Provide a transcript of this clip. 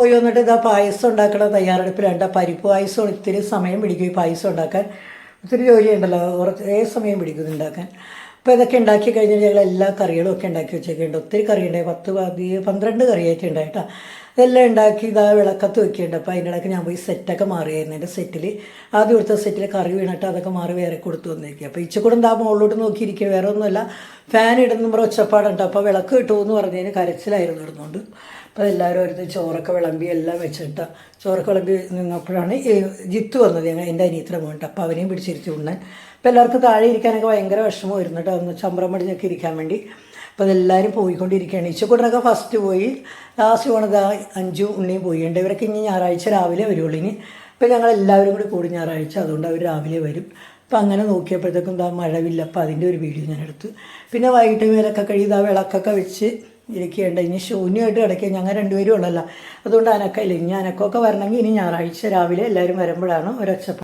പോയി വന്നിട്ട് ഇതാ പായസം ഉണ്ടാക്കണ തയ്യാറെടുപ്പിലുണ്ട്. പരിപ്പ് പായസം ഇത്തിരി സമയം പിടിക്കും ഈ പായസം ഉണ്ടാക്കാൻ. ഒത്തിരി ജോലിയുണ്ടല്ലോ, കുറേ സമയം പിടിക്കും ഉണ്ടാക്കാൻ. അപ്പോൾ ഇതൊക്കെ ഉണ്ടാക്കി കഴിഞ്ഞാൽ ഞങ്ങൾ എല്ലാ കറികളും ഒക്കെ ഉണ്ടാക്കി വെച്ചേക്കുന്നുണ്ട്. ഒത്തിരി കറിയുണ്ടായി, 12 കറിയായിട്ട് ഉണ്ടായിട്ടാ. ഇതെല്ലാം ഉണ്ടാക്കി ഇതാ വിളക്കത്ത് വെക്കുന്നുണ്ട്. അപ്പോൾ അതിൻ്റെ ഇടയ്ക്ക് ഞാൻ പോയി സെറ്റൊക്കെ മാറിയായിരുന്നു. എൻ്റെ സെറ്റിൽ ആദ്യം കൊടുത്ത സെറ്റിൽ കറി വീണിട്ട് അതൊക്കെ മാറി വേറെ കൊടുത്തു വന്നേക്കുക. അപ്പോൾ ഇച്ചക്കൂടെ എന്താ മുകളിലോട്ട് നോക്കിയിരിക്കുക, വേറെ ഒന്നുമല്ല ഫാൻ ഇടുന്ന നമ്മുടെ ഒച്ചപ്പാടുണ്ട്. അപ്പോൾ വിളക്ക് കിട്ടുമെന്ന് പറഞ്ഞതിന് കരച്ചിലായിരുന്നു ഇടുന്നുണ്ട്. അപ്പോൾ എല്ലാവരും അടുത്ത് ചോറൊക്കെ വിളമ്പി എല്ലാം വെച്ചിട്ട് ചോറൊക്കെ വിളമ്പി നിന്നപ്പോഴാണ് ജിത്തു വന്നത്, എൻ്റെ അനിയത്തിൻ്റെ മോണ്ട്. അപ്പോൾ അവനെയും പിടിച്ചിരിച്ചു ഉണ്ണൻ. അപ്പോൾ എല്ലാവർക്കും താഴെ ഇരിക്കാനൊക്കെ ഭയങ്കര വിഷമമായിരുന്നു കേട്ടോ, ഒന്ന് ചമ്പ്രം മടിഞ്ഞൊക്കെ ഇരിക്കാൻ വേണ്ടി. അപ്പോൾ അതെല്ലാവരും പോയിക്കൊണ്ടിരിക്കുകയാണ്. ഇച്ചക്കൂടനൊക്കെ ഫസ്റ്റ് പോയി, ലാസ്റ്റ് പോണത് അഞ്ചു ഉണ്ണിയും പോയിട്ടുണ്ട്. ഇവരൊക്കെ ഇനി ഞായറാഴ്ച രാവിലെ വരുള്ളൂ ഇനി. അപ്പോൾ ഞങ്ങളെല്ലാവരും കൂടി ഞായറാഴ്ച, അതുകൊണ്ട് അവർ രാവിലെ വരും. അപ്പോൾ അങ്ങനെ നോക്കിയപ്പോഴത്തേക്കും മഴവില്ല. അപ്പോൾ അതിൻ്റെ ഒരു വീഡിയോ ഞാൻ എടുത്തു. പിന്നെ വൈകിട്ട് മേലൊക്കെ കഴിയുക വിളക്കൊക്കെ വെച്ച് ഇരിക്കേണ്ട. ഇനി ശൂന്യമായിട്ട് കിടക്കുക, ഞങ്ങൾ രണ്ടുപേരും ഉള്ളല്ലോ, അതുകൊണ്ട് അനക്കമില്ല. ഇനി അനക്കമൊക്കെ വരണമെങ്കിൽ ഇനി ഞായറാഴ്ച രാവിലെ എല്ലാവരും വരുമ്പോഴാണ് ഒരൊച്ചപ്പാട്.